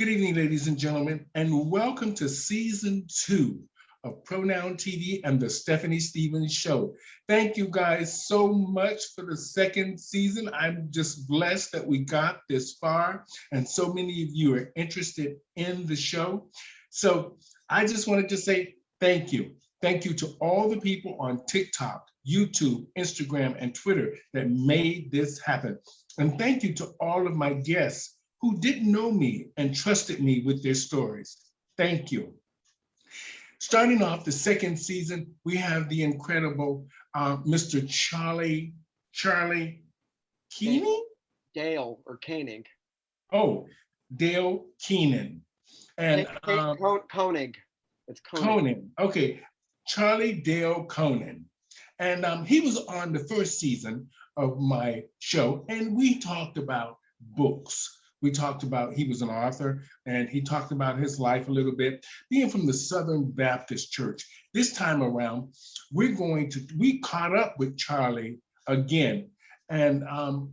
Good evening, ladies and gentlemen, and welcome to season 2 of Pronoun TV and the Stephanie Stevens Show. Thank you guys so much for the second season. I'm just blessed that we got this far, and so many of you are interested in the show. So I just wanted to say thank you. Thank you to all the people on TikTok, YouTube, Instagram, and Twitter that made this happen. And thank you to all of my guests who didn't know me and trusted me with their stories. Thank you. Starting off the second season, we have the incredible Mr. Charlie Keeney? Dale or Koenig. Oh, Dale Keenan. And Koenig. It's Conan. Okay, Charlie Dale Conan. And he was on the first season of my show, and we talked about books. We talked about, he was an author, and he talked about his life a little bit, being from the Southern Baptist Church. This time around, we caught up with Charlie again, and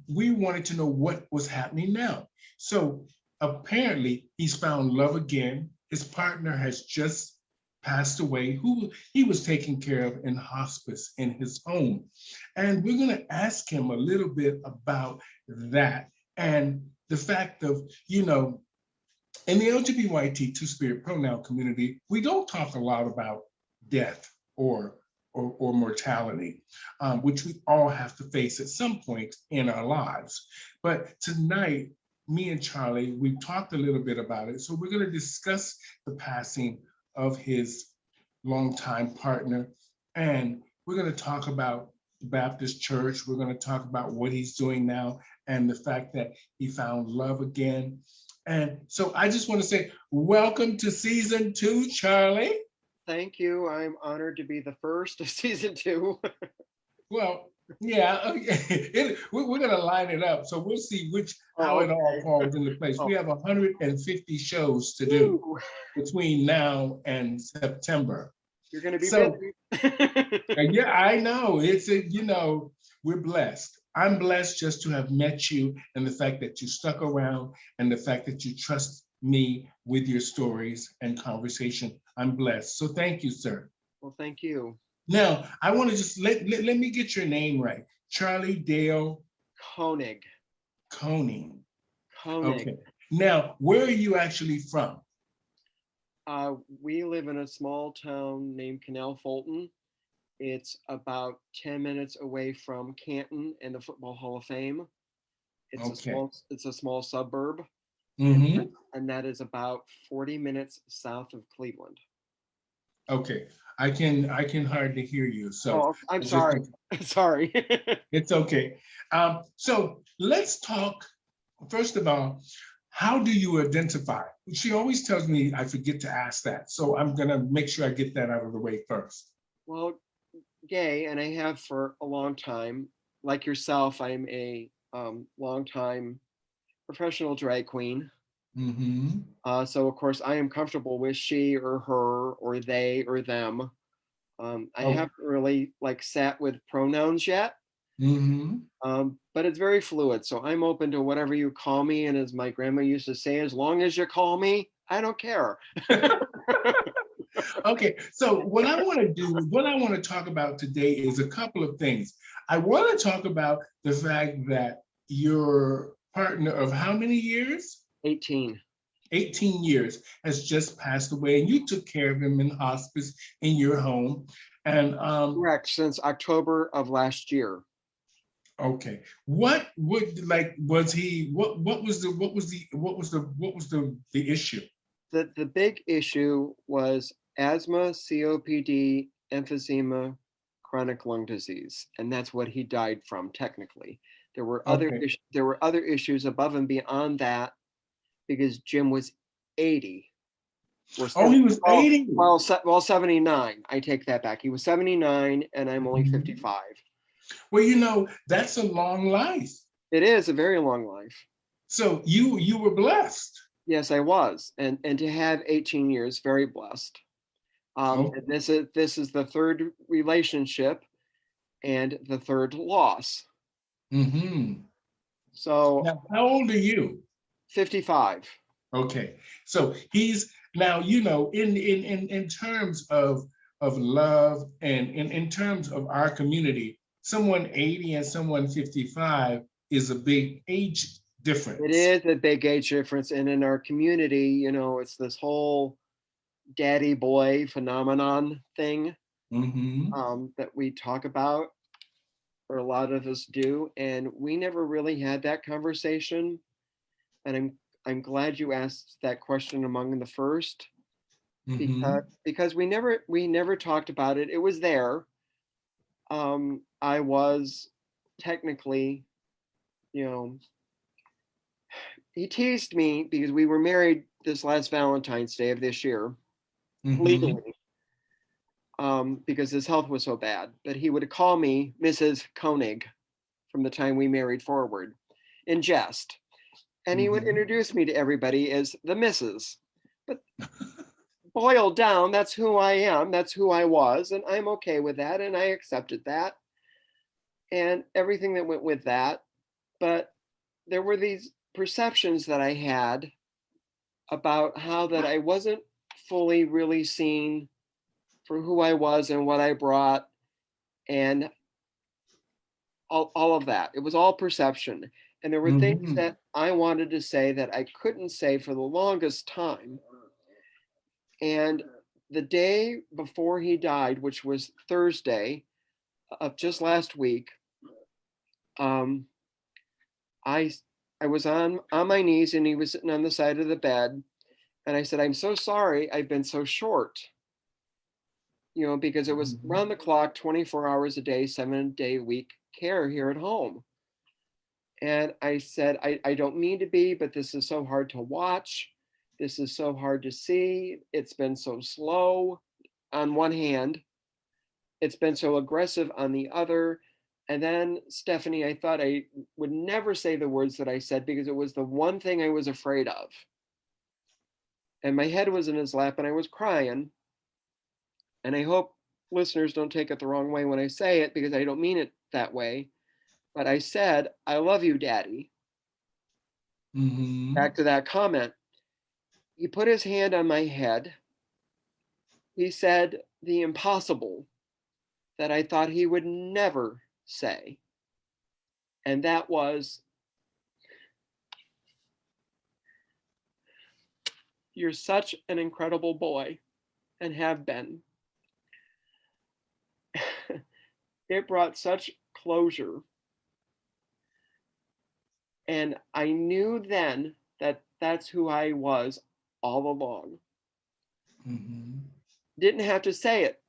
we wanted to know what was happening now. So apparently, he's found love again. His partner has just passed away, who he was taken care of in hospice in his home. And we're going to ask him a little bit about that. And the fact of, in the LGBT two-spirit pronoun community, we don't talk a lot about death or mortality, which we all have to face at some point in our lives. But tonight, me and Charlie, we talked a little bit about it. So we're going to discuss the passing of his longtime partner. And we're going to talk about the Baptist Church. We're going to talk about what he's doing now and the fact that he found love again. And so I just want to say, welcome to season 2, Charlie. Thank you. I'm honored to be the first of season 2. Well, yeah, okay. We're going to line it up. So we'll see how it all falls into place. We have 150 shows to do between now and September. You're going to be busy. Yeah, I know. We're blessed. I'm blessed just to have met you, and the fact that you stuck around and the fact that you trust me with your stories and conversation. I'm blessed. So thank you, sir. Well, thank you. Now, I want to just let me get your name right. Charlie Dale Koenig. Koenig. Koenig. Okay. Now, where are you actually from? We live in a small town named Canal Fulton. It's about 10 minutes away from Canton and the Football Hall of Fame. It's a small suburb, and that is about 40 minutes south of Cleveland. Okay, I can hardly hear you. So I'm sorry. Sorry. It's okay. So let's talk. First of all, how do you identify? She always tells me I forget to ask that, so I'm gonna make sure I get that out of the way first. Well, gay, and I have for a long time. Like yourself, I'm a long-time professional drag queen. So of course I am comfortable with she or her or they or them. I haven't really sat with pronouns yet. But it's very fluid, so I'm open to whatever you call me, and as my grandma used to say, as long as you call me, I don't care. Okay, so what I want to talk about today is a couple of things. I want to talk about the fact that your partner of how many years? 18 years has just passed away, and you took care of him in hospice in your home. And correct, since October of last year. Okay. What was the issue? The big issue was asthma, COPD, emphysema, chronic lung disease, and that's what he died from technically. There were other issues above and beyond that, because Jim was 80. He was 80. Well, 79. I take that back. He was 79, and I'm only 55. Well, that's a long life. It is a very long life. So you were blessed. Yes, I was, and to have 18 years, very blessed. This is the third relationship and the third loss. Mm-hmm. So now, how old are you? 55. Okay. So he's now, in terms of love and in terms of our community, someone 80 and someone 55 is a big age It difference. is a big age difference. And in our community, it's this whole daddy boy phenomenon thing Mm-hmm. that we talk about, or a lot of us do. And we never really had that conversation. And I'm glad you asked that question among the first, Mm-hmm. because we never talked about it. It was there. I was technically, you know, he teased me because we were married this last Valentine's Day of this year, Mm-hmm. legally, because his health was so bad. But he would call me Mrs. Koenig from the time we married forward, in jest. And he would Mm-hmm. introduce me to everybody as the Mrs. But boiled down, that's who I am, that's who I was, and I'm okay with that, and I accepted that, and everything that went with that. But there were these perceptions that I had about how that I wasn't fully really seen for who I was and what I brought, and all of that. It was all perception. And there were things Mm-hmm. that I wanted to say that I couldn't say for the longest time. And the day before he died, which was Thursday of just last week, um, I I was on my knees and he was sitting on the side of the bed, and I said, "I'm so sorry. I've been so short." Because it was Mm-hmm. round the clock, 24 hours a day, 7-day week care here at home. And I said, I don't mean to be, but this is so hard to watch. This is so hard to see. It's been so slow on one hand, it's been so aggressive on the other. And then, Stephanie, I thought I would never say the words that I said because it was the one thing I was afraid of. And my head was in his lap and I was crying. And I hope listeners don't take it the wrong way when I say it, because I don't mean it that way. But I said, "I love you, Daddy." Mm-hmm. Back to that comment. He put his hand on my head. He said the impossible that I thought he would never say. And that was, "You're such an incredible boy and have been." It brought such closure. And I knew then that that's who I was all along. Mm-hmm. Didn't have to say it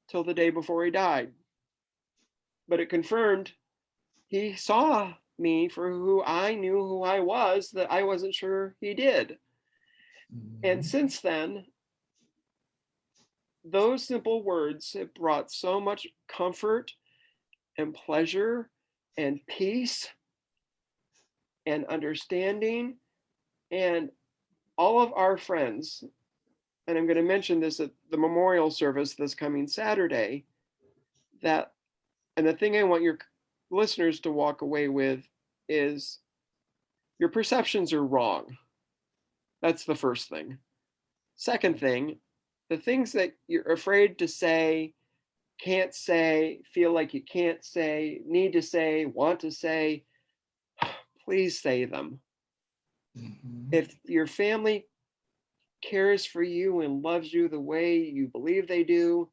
till the day before he died, but it confirmed he saw me for who I knew who I was, that I wasn't sure he did. And Mm-hmm. since then, those simple words have brought so much comfort and pleasure and peace and understanding. And all of our friends, and I'm going to mention this at the memorial service this coming Saturday, that, and the thing I want your listeners to walk away with is, your perceptions are wrong. That's the first thing. Second thing, the things that you're afraid to say, can't say, feel like you can't say, need to say, want to say, please say them. Mm-hmm. If your family cares for you and loves you the way you believe they do,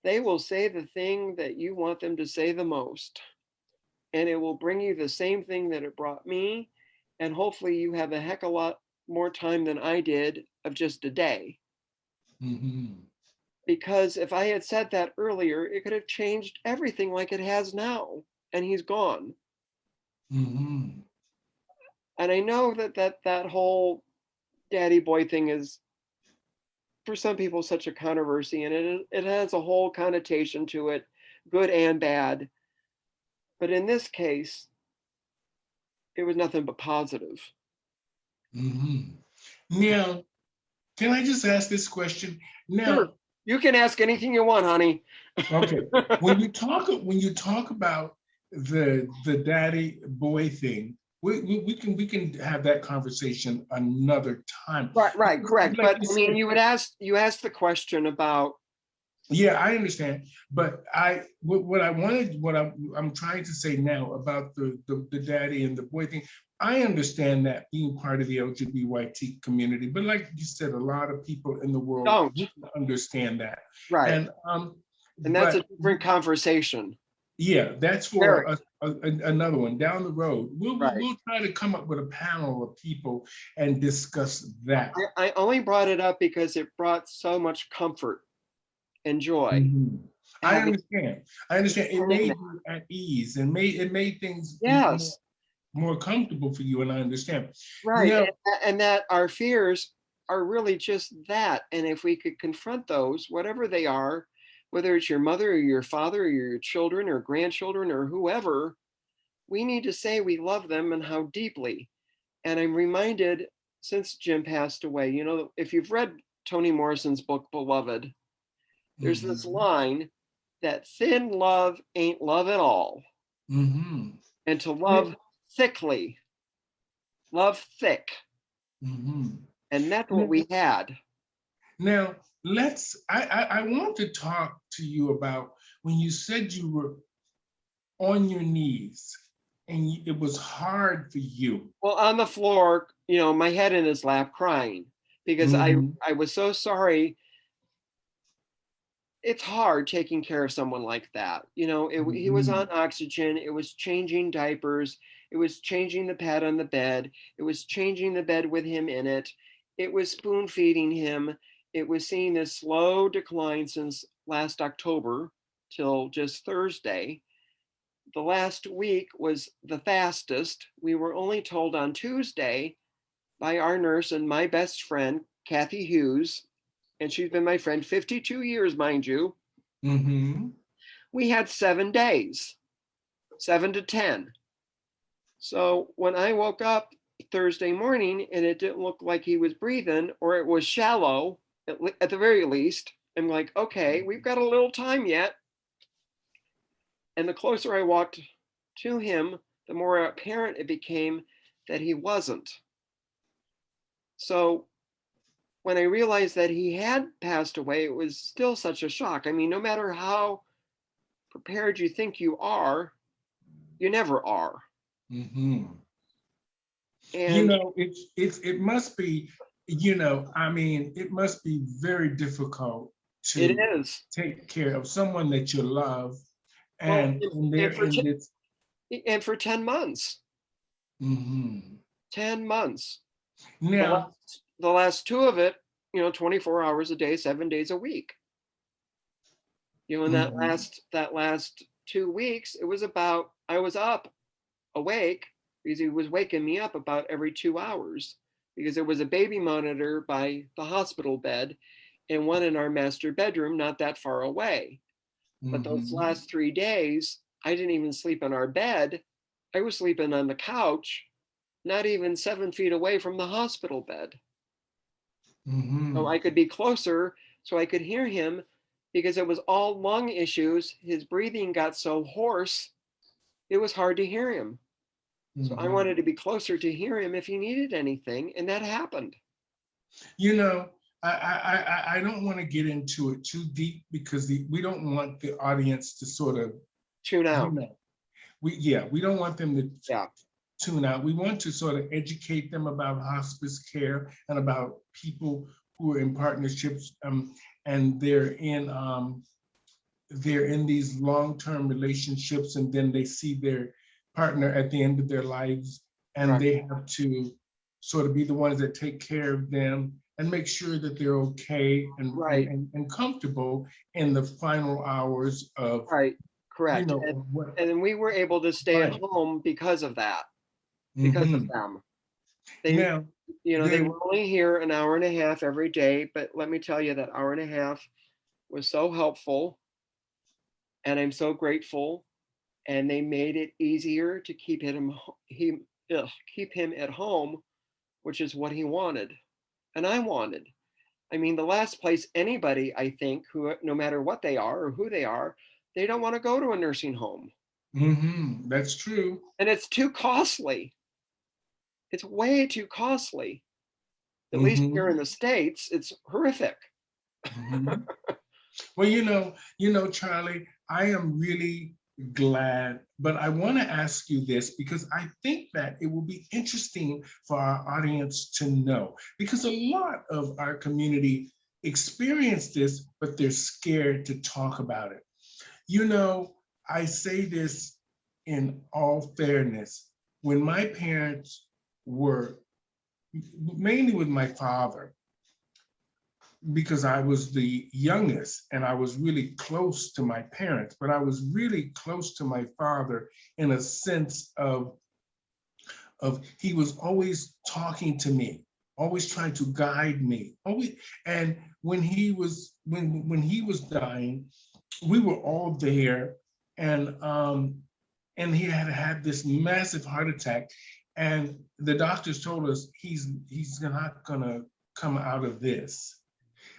they will say the thing that you want them to say the most. And it will bring you the same thing that it brought me. And hopefully, you have a heck of a lot more time than I did of just a day. Mm-hmm. Because if I had said that earlier, it could have changed everything like it has now. And he's gone. Mm-hmm. And I know that whole daddy boy thing is, for some people, such a controversy, and it has a whole connotation to it, good and bad. But in this case, it was nothing but positive. Mm-hmm. Now, can I just ask this question? Sure, Now, you can ask anything you want, honey. okay, when you talk about the daddy boy thing, we can have that conversation another time. Right, correct. Like But you I mean, said, you asked the question about. yeah, I understand, but what I wanted, I'm trying to say now about the daddy and the boy thing. I understand that being part of the LGBTQ community, but like you said, a lot of people in the world Don't. wouldn't understand that, Right. and And that's a but different conversation. yeah, that's for Very. another one down the road. Right. We'll try to come up with a panel of people and discuss that. I only brought it up because it brought so much comfort and joy Mhm. I having understand. I understand. It having made that. you at ease and it made things Yes. more comfortable for you, and I understand. Right. Now, And that our fears are really just that. And if we could confront those, whatever they are, whether it's your mother or your father or your children or grandchildren or whoever, we need to say we love them and how deeply. And I'm reminded since Jim passed away, if you've read Toni Morrison's book, Beloved, there's this mhm, line that thin love ain't love at all. mhm. And to Yeah, love thickly, love thick. mhm. And that's what Now, we had. now, I want to talk to you about when you said you were on your knees and it was hard for you. Well, on the floor, my head in his lap crying because Mhm, I was so sorry. It's hard taking care of someone like that. He was on mhm, oxygen. It was changing diapers. It was changing the pad on the bed. It was changing the bed with him in it. It was spoon feeding him. It was seeing this slow decline since last October till just Thursday. The last week was the fastest. We were only told on Tuesday by our nurse and my best friend, Kathy Hughes, and she's been my friend 52 years, mind you. mhm, We had 7 days, 7 to 10. So when I woke up Thursday morning and it didn't look like he was breathing or it was shallow, at the very least, I'm like, okay, we've got a little time yet. And the closer I walked to him, the more apparent it became that he wasn't. So when I realized that he had passed away, it was still such a shock. I mean, no matter how prepared you think you are, you never are. mhm. And It must be, I mean, it must be very difficult it to is. take care of someone that you love Well, and they're in this. and for 10 months, Mhm. 10 months. The Now, last two of it, 24 hours a day, 7 days a week. In mhm, that last 2 weeks, it was about I was up awake because he was waking me up about every 2 hours because there was a baby monitor by the hospital bed and one in our master bedroom not that far away. But those mhm, last 3 days, I didn't even sleep in our bed. I was sleeping on the couch, not even 7 feet away from the hospital bed. So I mhm, could be closer so I could hear him because it was all lung issues. His breathing got so hoarse, it was hard to hear him. So I mhm. wanted to be closer to hear him if he needed anything, and that happened. You know, I don't want to get into it too deep because we don't want the audience to sort of, Tune you out. know, we don't want them to Yeah. tune out. We want to sort of educate them about hospice care and about people who are in partnerships, and they're in these long-term relationships, and then they see their partner at the end of their lives, and Right. they have to sort of be the ones that take care of them and make sure that they're okay Right. and comfortable in the final hours of, Right. Correct. And of what and we were able to stay at life. home because of that, because of Mhm. them. They, Now, they there, were only here an hour and a half every day, but let me tell you that hour and a half was so helpful, and I'm so grateful. And they made it easier to he keep him at home, which is what he wanted, and I wanted. I mean, the last place anybody, I think, who no matter what they are or who they are, they don't want to go to a nursing home, that's true. and it's too costly. it's way too costly. At least here in Mm-hmm. the States, it's horrific. Mm-hmm. Well, Charlie, I am really glad, but I want to ask you this because I think that it will be interesting for our audience to know because a lot of our community experience this, but they're scared to talk about it. You know, I say this in all fairness. When my parents were, mainly with my father, because I was the youngest and I was really close to my parents, but I was really close to my father in a sense of he was always talking to me, always trying to guide me. Always, and when he was dying, we were all there, and he had had this massive heart attack, and the doctors told us he's not gonna come out of this.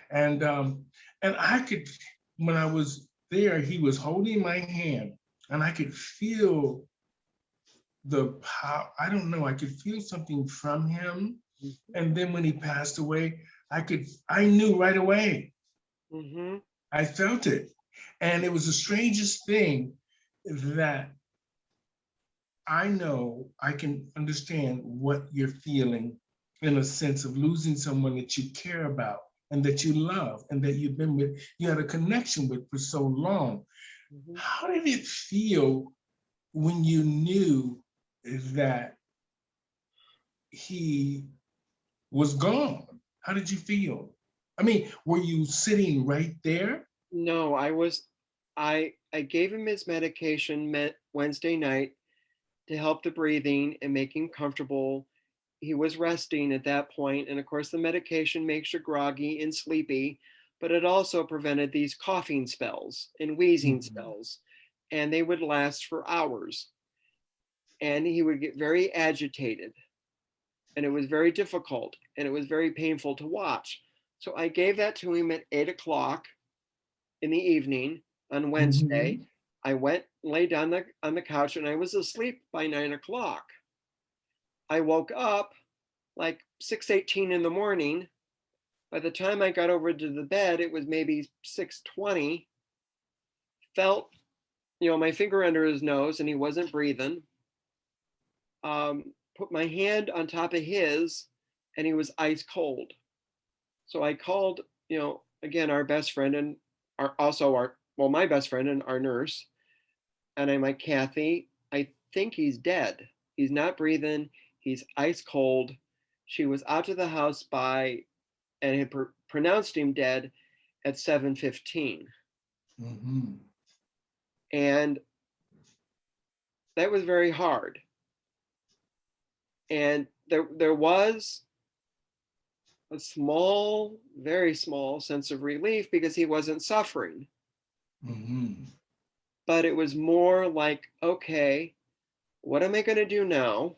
And I could, when I was there, he was holding my hand, and I could feel the power. I don't know. I could feel something from him. And then when he passed away, I knew right away. Mm-hmm. I felt it, and it was the strangest thing that I know I can understand what you're feeling in a sense of losing someone that you care about and that you love and that you had a connection with for so long. Mm-hmm. How did it feel when you knew that he was gone? How did you feel? I mean, were you sitting right there? No, I gave him his medication Wednesday night to help the breathing and make him comfortable. He was resting at that point, and of course, the medication makes you groggy and sleepy, but it also prevented these coughing spells and wheezing Mhm. spells, and they would last for hours. And he would get very agitated, and it was very difficult, and it was very painful to watch. So I gave that to him at 8 o'clock in the evening on Wednesday. Mhm. I went lay down on the couch, and I was asleep by 9 o'clock. I woke up like 6:18 in the morning. By the time I got over to the bed, it was maybe 6:20. Felt, my finger under his nose, and he wasn't breathing. Put my hand on top of his, and he was ice cold. So I called, again, our best friend and my best friend and our nurse. And I'm like, Kathy, I think he's dead. He's not breathing. He's ice cold. She was out of the house and had pronounced him dead at 7:15. Mhm. And that was very hard. And there was a small, very small sense of relief because he wasn't suffering. Mhm. But it was more like, okay, what am I going to do now?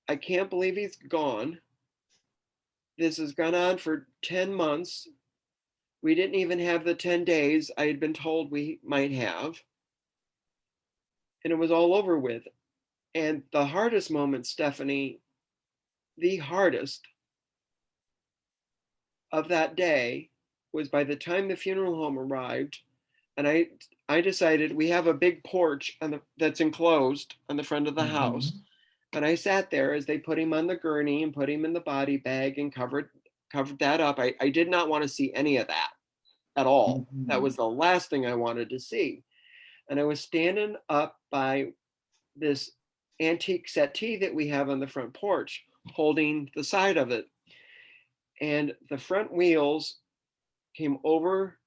I can't believe he's gone. This has gone on for 10 months. We didn't even have the 10 days I had been told we might have. And it was all over with. And the hardest moment, Stephanie, the hardest of that day was by the time the funeral home arrived, and I decided we have a big porch that's enclosed on the front of the house. Mhm. And I sat there as they put him on the gurney and put him in the body bag and covered that up. I did not want to see any of that at all. That was Mhm. the last thing I wanted to see. And I was standing up by this antique settee that we have on the front porch, holding the side of it. And the front wheels came over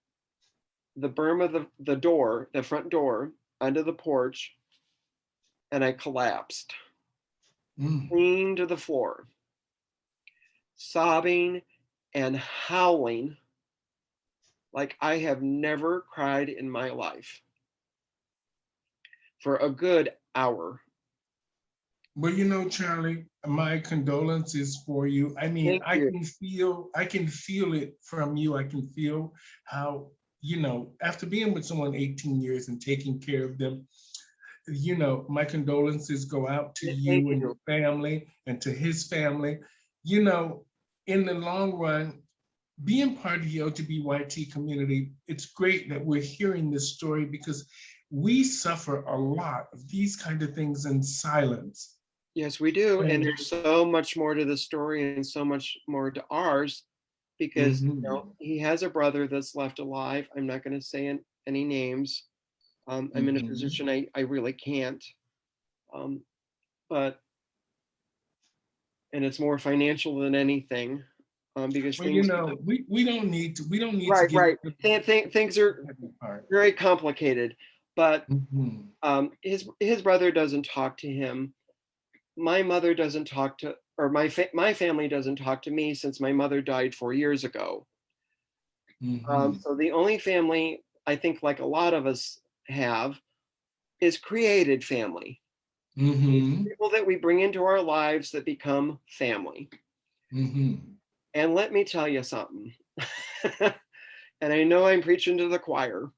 the berm of the front door, onto the porch, and I collapsed Mhm. clean to the floor, sobbing and howling like I have never cried in my life for a good hour. Well, Charlie, my condolences for you. I mean, Thank you. I can feel it from you. I can feel how, after being with someone 18 years and taking care of them, my condolences go out to Thank you and you. your family and to his family. You know, in the long run, being part of the LGBTYT community, it's great that we're hearing this story because we suffer a lot of these kind of things in silence. Yes, we do. And And there's so much more to the story and so much more to ours because mhm, he has a brother that's left alive. I'm not going to say any names. I'm in a mhm. position I really can't. Um, but and it's more financial than anything because Well, things. we don't need to Right, get right. into Things are the heavy part. very complicated. But Mhm, his brother doesn't talk to him. My mother doesn't talk to, or my family doesn't talk to me since my mother died 4 years ago. mhm, So the only family I think, like a lot of us have, is created family. mhm, People that we bring into our lives that become family. mhm. And let me tell you something. And I know I'm preaching to the choir,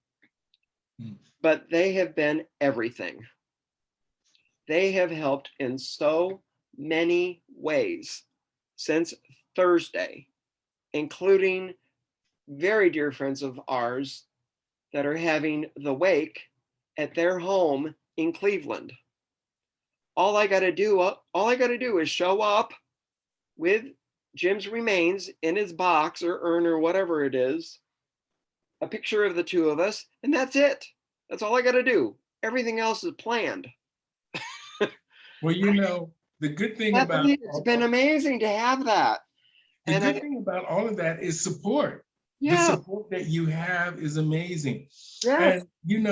Mm. but they have been everything. They have helped in so many ways since Thursday, including very dear friends of ours that are having the wake at their home in Cleveland. All I got to do is show up with Jim's remains in his box or urn or whatever it is, a picture of the two of us, and that's it. That's all I got to do. Everything else is planned. Well, the good thing about Stephanie, it's been amazing to have that. the And good I, thing about all of that is support. The yeah, support that you have is amazing. yes, And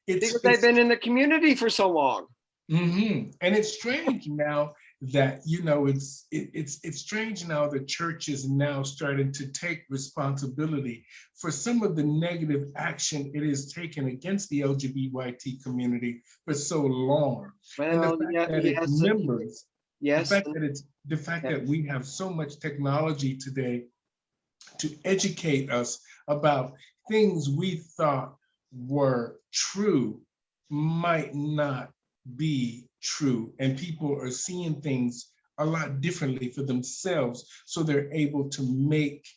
it's because I've been in the community for so long. and it's strange now that it's strange now the church is now starting to take responsibility for some of the negative action it has taken against the LGBTYT community for so long. And the Well, fact yeah, that its yes, members, the yes, fact that it's the fact yes. that we have so much technology today to educate us about things we thought were true might not be true. And people are seeing things a lot differently for themselves. So they're able to make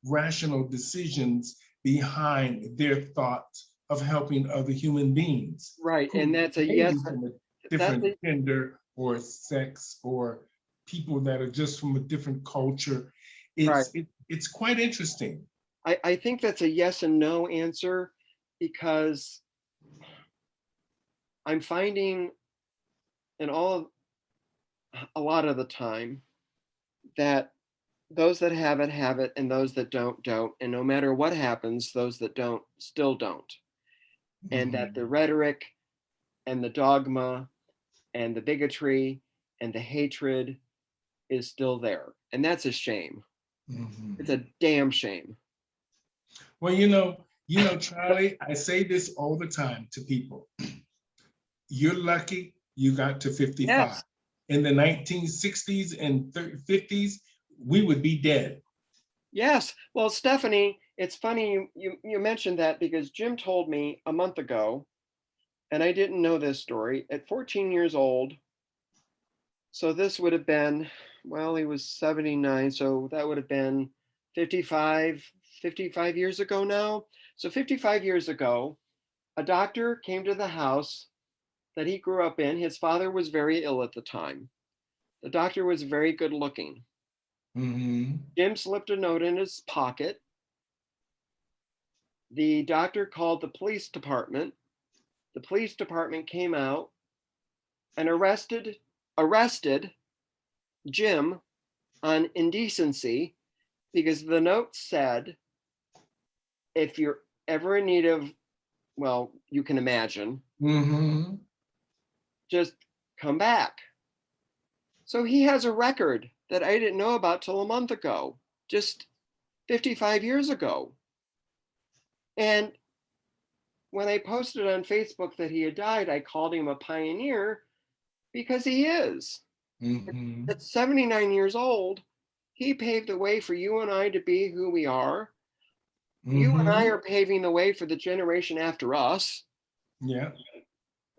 rational decisions behind their thoughts of helping other human beings Right, and who that's a may yes. be from a That's different a gender or sex or people that are just from a different culture. right. It's quite interesting. I think that's a yes and no answer because I'm finding in all of a lot of the time that those that have it, and those that don't. And no matter what happens, those that don't still don't. And that the Mhm. rhetoric and the dogma and the bigotry and the hatred is still there. And that's a shame. It's Mhm. a damn shame. Well, Charlie, I say this all the time to people. You're lucky you got to 55. Yes. In the 1960s and 50s, we would be dead. Yes. Well, Stephanie, it's funny you mentioned that because Jim told me a month ago, and I didn't know this story. At 14 years old, so this would have been, well, he was 79, so that would have been 55, 55 years ago now. So 55 years ago, a doctor came to the house that he grew up in. His father was very ill at the time. The doctor was very good looking. Mhm. Jim slipped a note in his pocket. The doctor called the police department. The police department came out and arrested Jim on indecency because the note said, if you're ever in need of, well, you can imagine, Mhm. just come back. So he has a record that I didn't know about till a month ago, just 55 years ago. And when I posted on Facebook that he had died, I called him a pioneer because he is. Mhm. At 79 years old, he paved the way for you and I to be who we are. You and I Mhm. are paving the way for the generation after us. Yeah.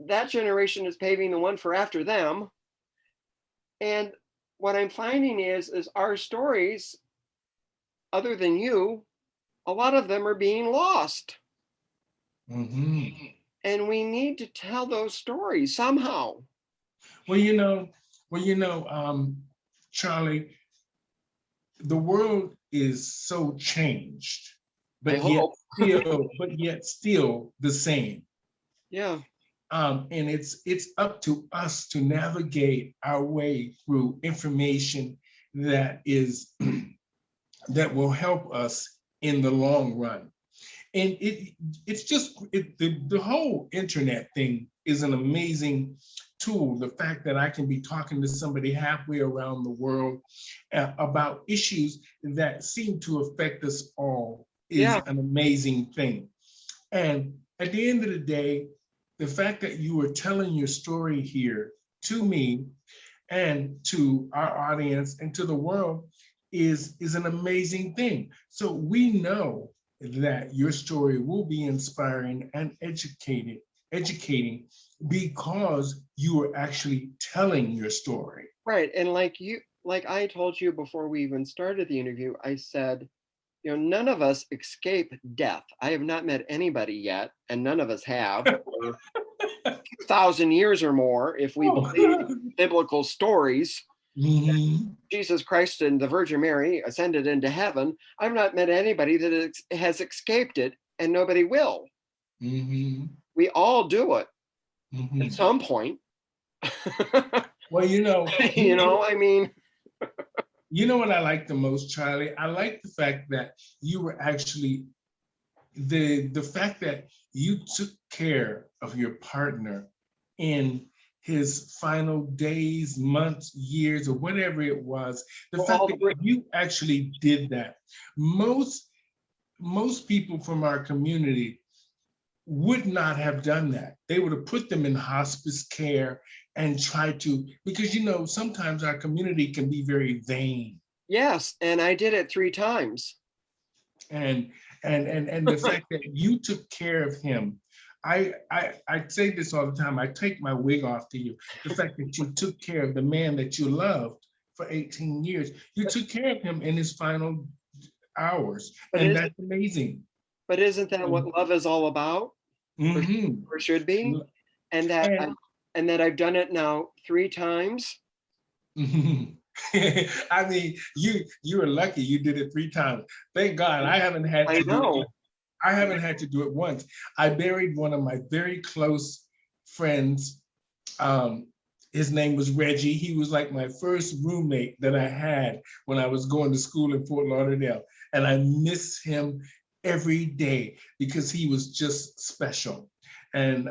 that generation is paving the one for after them. And what I'm finding is our stories, other than you, a lot of them are being lost. Mm-hmm. And we need to tell those stories somehow. Well, Charlie, the world is so changed, I hope. but yet still the same. Yeah. And it's up to us to navigate our way through information that is that will help us in the long run. And it's just the whole internet thing is an amazing tool. The fact that I can be talking to somebody halfway around the world about issues that seem to affect us all is Yeah. an amazing thing. And at the end of the day, the fact that you are telling your story here to me and to our audience and to the world is an amazing thing. So we know that your story will be inspiring and educating because you are actually telling your story. Right. And like I told you before we even started the interview, I said, none of us escape death. I have not met anybody yet, and none of us have for 2,000 years or more, if we believe biblical stories. Mm-hmm. Jesus Christ and the Virgin Mary ascended into heaven. I've not met anybody that has escaped it, and nobody will. Mm-hmm. We all do it Mm-hmm. at some point. Well, I mean, you know what I like the most, Charlie? I like the fact that you were actually the fact that you took care of your partner in his final days, months, years, or whatever it was. The fact that you actually did that. Most people from our community would not have done that. They would have put them in hospice care and tried to, because sometimes our community can be very vain. yes, and I did it 3 times. And the fact that you took care of him, I say this all the time. I take my wig off to you. The fact that you took care of the man that you loved for 18 years, you took care of him in his final hours, and that's amazing. But isn't that what love is all about? Mm-hmm. Or should be? And that I've done it now 3 times. I mean, you were lucky you did it 3 times. Thank God I haven't had to do it. I haven't had to do it once. I buried one of my very close friends. His name was Reggie. He was like my first roommate that I had when I was going to school in Fort Lauderdale. And I miss him every day because he was just special. And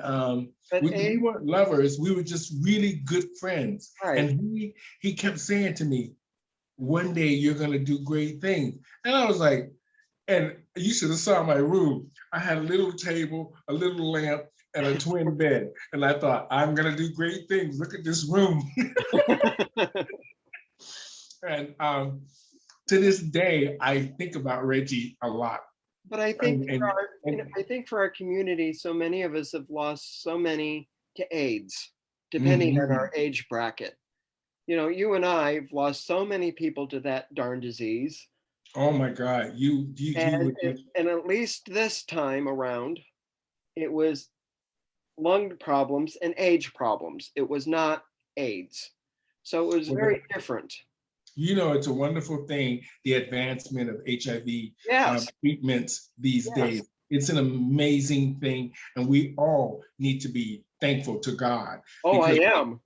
we weren't lovers. We were just really good friends. Right. And he kept saying to me, one day you're going to do great things. And I was like, and you should have saw my room. I had a little table, a little lamp, and a twin bed. And I thought, I'm going to do great things. Look at this room. And to this day, I think about Reggie a lot. But I think I think for our community, so many of us have lost so many to AIDS, depending on our age bracket. You and I have lost so many people to that darn disease. Oh my God! And at least this time around, it was lung problems and age problems. It was not AIDS, so it was very different. It's a wonderful thing, the advancement of HIV treatments these days. It's an amazing thing, and we all need to be thankful to God. Oh, I am.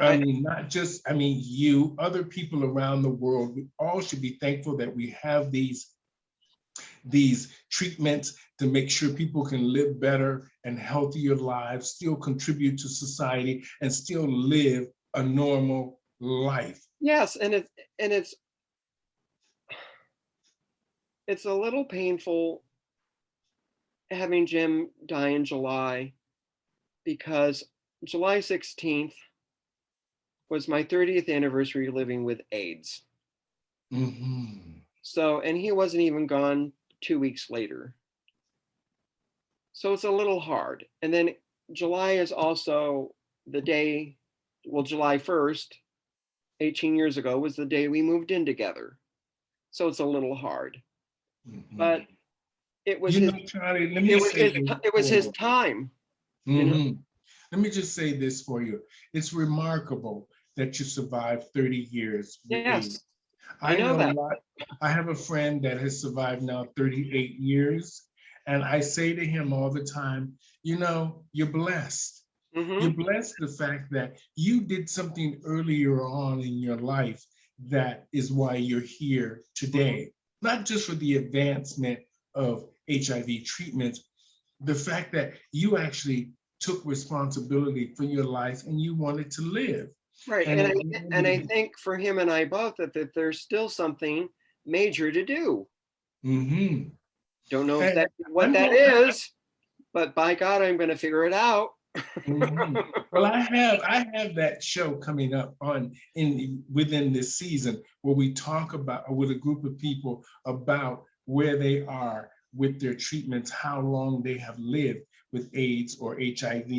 I mean, not just, you, other people around the world, we all should be thankful that we have these treatments to make sure people can live better and healthier lives, still contribute to society, and still live a normal life. Yes, and it's a little painful having Jim die in July, because July 16th was my 30th anniversary living with AIDS. Mm-hmm. So, and he wasn't even gone 2 weeks later. So it's a little hard. And then July is also the day, well, July 1st, 18 years ago, was the day we moved in together. So it's a little hard. But it was his, Charlie, let me say this it was his time. Let me just say this for you. It's remarkable that you survived 30 years with AIDS. Yes, I know that. I have a friend that has survived now 38 years. And I say to him all the time, you're blessed. You're blessed the fact that you did something earlier on in your life that is why you're here today. Not just for the advancement of HIV treatments, the fact that you actually took responsibility for your life and you wanted to live. Right. And I think for him and I both that there's still something major to do. Don't know what that is, but by God, I'm going to figure it out. Well, I have that show coming up within this season where we talk about with a group of people about where they are with their treatments, how long they have lived with AIDS or HIV,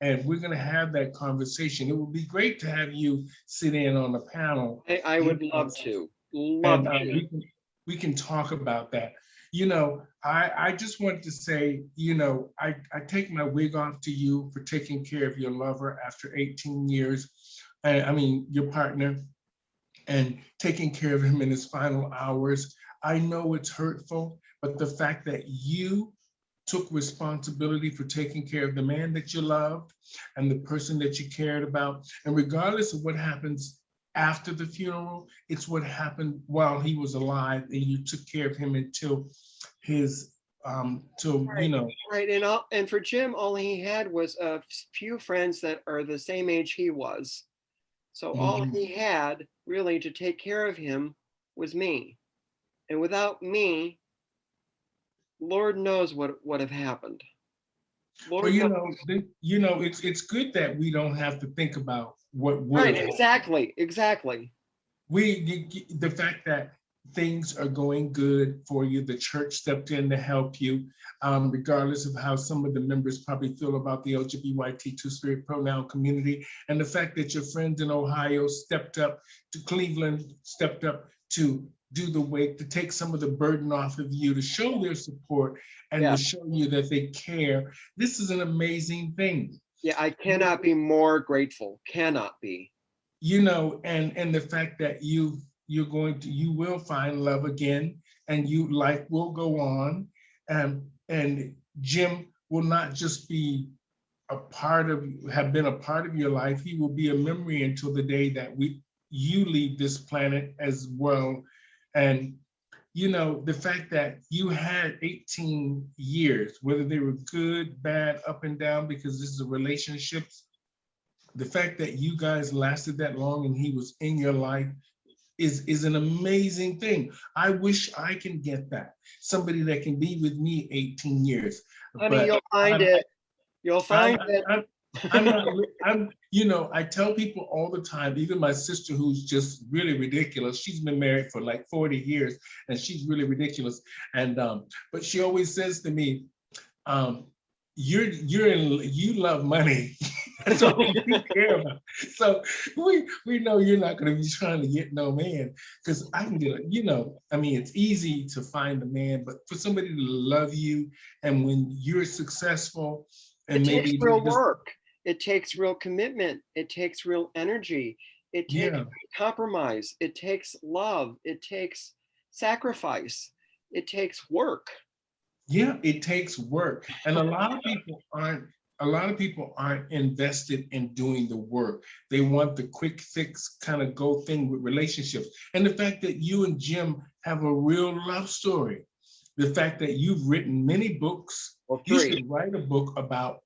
and we're going to have that conversation. It would be great to have you sit in on the panel. I would love to. We can talk about that. I just wanted to say, I take my wig off to you for taking care of your lover after 18 years. I mean, your partner, and taking care of him in his final hours. I know it's hurtful, but the fact that you took responsibility for taking care of the man that you loved and the person that you cared about, and regardless of what happens after the funeral, it's what happened while he was alive, and you took care of him until his right. And for Jim, all he had was a few friends that are the same age he was. So all he had really to take care of him was me. And without me, Lord knows what would have happened. Lord knows. It's good that we don't have to think about what would. Right, exactly. The fact that things are going good for you, the church stepped in to help you, regardless of how some of the members probably feel about the LGBT two-spirit pronoun community, and the fact that your friends in Ohio stepped up, to Cleveland stepped up to do the wake, to take some of the burden off of you, to show their support and to show you that they care. This is an amazing thing. Yeah, I cannot be more grateful. Cannot be. And the fact that you will find love again, and life will go on, and Jim will not just be have been a part of your life. He will be a memory until the day that you leave this planet as well. And the fact that you had 18 years, whether they were good, bad, up and down, because this is a relationship, the fact that you guys lasted that long and he was in your life is an amazing thing. I wish I can get that. Somebody that can be with me 18 years. Honey, you'll find it. You'll find it. I tell people all the time, even my sister, who's just really ridiculous. She's been married for like 40 years and she's really ridiculous. And, but she always says to me, you love money. That's all you care about. So we know you're not going to be trying to get no man, because I can get it's easy to find a man, but for somebody to love you, and when you're successful, and it takes real work. It takes real commitment. It takes real energy. It takes compromise. It takes love. It takes sacrifice. It takes work. Yeah, it takes work. And a lot of people aren't invested in doing the work. They want the quick fix kind of go thing with relationships. And the fact that you and Jim have a real love story, the fact that you've written many books, you should write a book about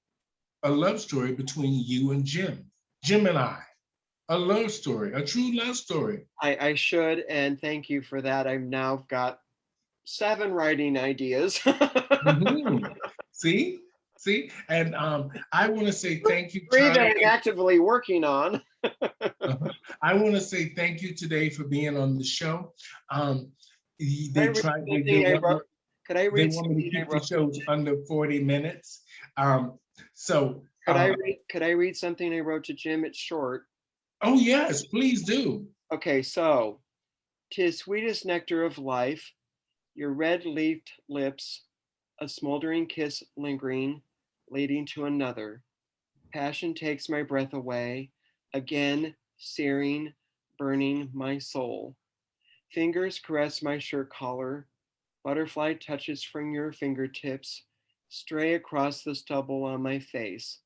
a love story between you and Jim and I, a love story, a true love story. I should, and thank you for that. I've now got 7 writing ideas. See? And I want to say thank you, 3 that I'm actively working on. I want to say thank you today for being on the show. They want me to keep the shows under 40 minutes. So Could I read something I wrote to Jim? It's short. Oh yes, please do. Okay, so 'tis sweetest nectar of life, your red-leafed lips, a smoldering kiss lingering, leading to another. Passion takes my breath away, again searing, burning my soul. Fingers caress my shirt collar, butterfly touches from your fingertips stray across the stubble on my face.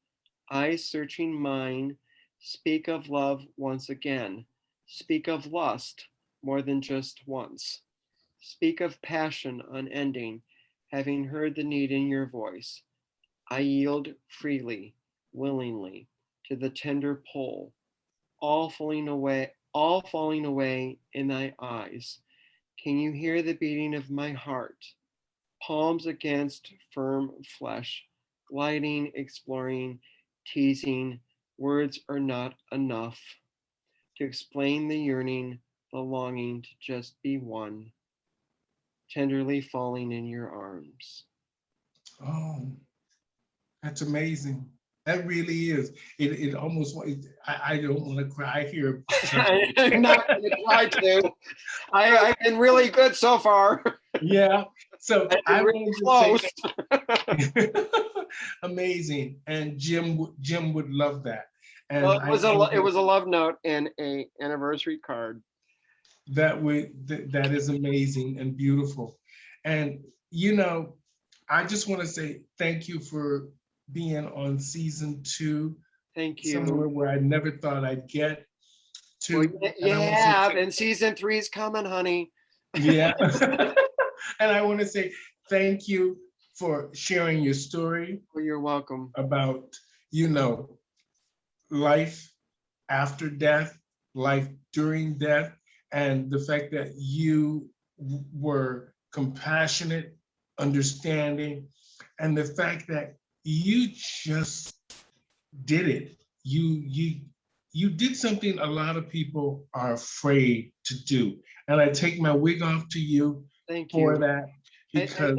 Eyes searching mine, speak of love once again. Speak of lust more than just once. Speak of passion unending, having heard the need in your voice. I yield freely, willingly, to the tender pull, all falling away in thy eyes. Can you hear the beating of my heart? Palms against firm flesh, gliding, exploring, teasing, words are not enough to explain the yearning, the longing to just be one, tenderly falling in your arms. Oh, that's amazing. That really is. It almost, I don't want to cry here. I'm not going to try to. I've been really good so far. Yeah. So I really wanted close. to say, amazing. And Jim would love that. And Well, it was a love note and a anniversary card. That is amazing and beautiful. And I just want to say thank you for being on season 2. Thank you. Somewhere where I never thought I'd get to. Well, you have, and season 3 is coming, honey. Yeah. And I want to say thank you for sharing your story. Well, you're welcome. About, life after death, life during death, and the fact that you were compassionate, understanding, and the fact that you just did it. You did something a lot of people are afraid to do. And I take my wig off to you for that. Because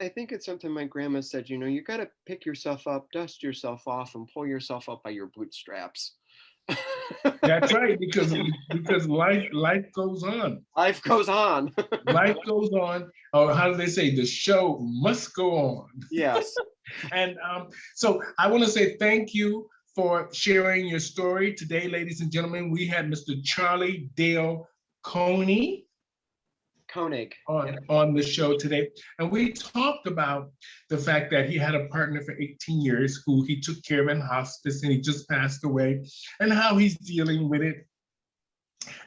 I think it's something my grandma said, you got to pick yourself up, dust yourself off, and pull yourself up by your bootstraps. That's right, because life goes on. Life goes on. Life goes on. Or how do they say? The show must go on. Yes. And so I want to say thank you for sharing your story today, ladies and gentlemen. We had Mr. Charlie Dale Koenig on the show today. And we talked about the fact that he had a partner for 18 years who he took care of in hospice, and he just passed away, and how he's dealing with it,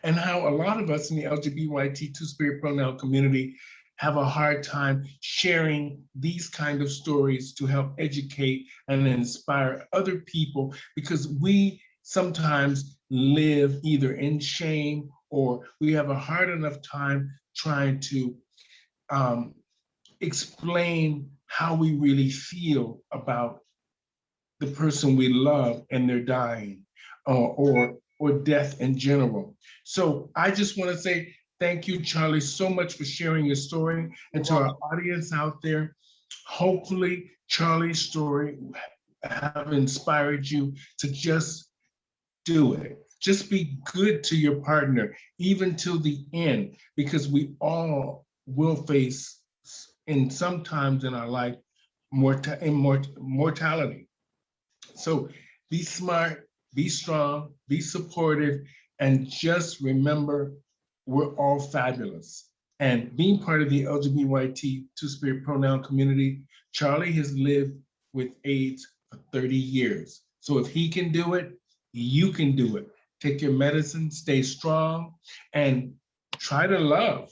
and how a lot of us in the LGBT Two-Spirit pronoun community have a hard time sharing these kind of stories to help educate and inspire other people, because we sometimes live either in shame or we have a hard enough time trying to explain how we really feel about the person we love and their dying or death in general. So I just want to say thank you, Charlie, so much for sharing your story. And to our audience out there, hopefully Charlie's story have inspired you to just do it. Just be good to your partner, even till the end, because we all will face, in sometimes in our life, mortality. So be smart, be strong, be supportive, and just remember, we're all fabulous. And being part of the LGBT Two-Spirit pronoun community, Charlie has lived with AIDS for 30 years. So if he can do it, you can do it. Take your medicine, stay strong, and try to love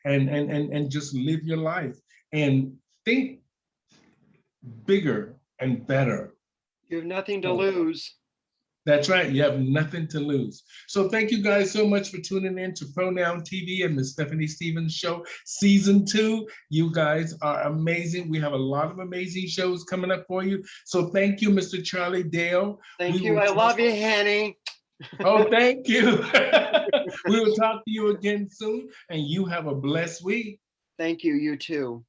and just live your life and think bigger and better. You have nothing to lose. That's right. You have nothing to lose. So thank you guys so much for tuning in to Pronoun TV and the Stephanie Stevens Show Season 2. You guys are amazing. We have a lot of amazing shows coming up for you. So thank you, Mr. Charlie Dale. Thank you. I love you, Hanny. Oh, thank you. We will talk to you again soon, and you have a blessed week. Thank you. You too.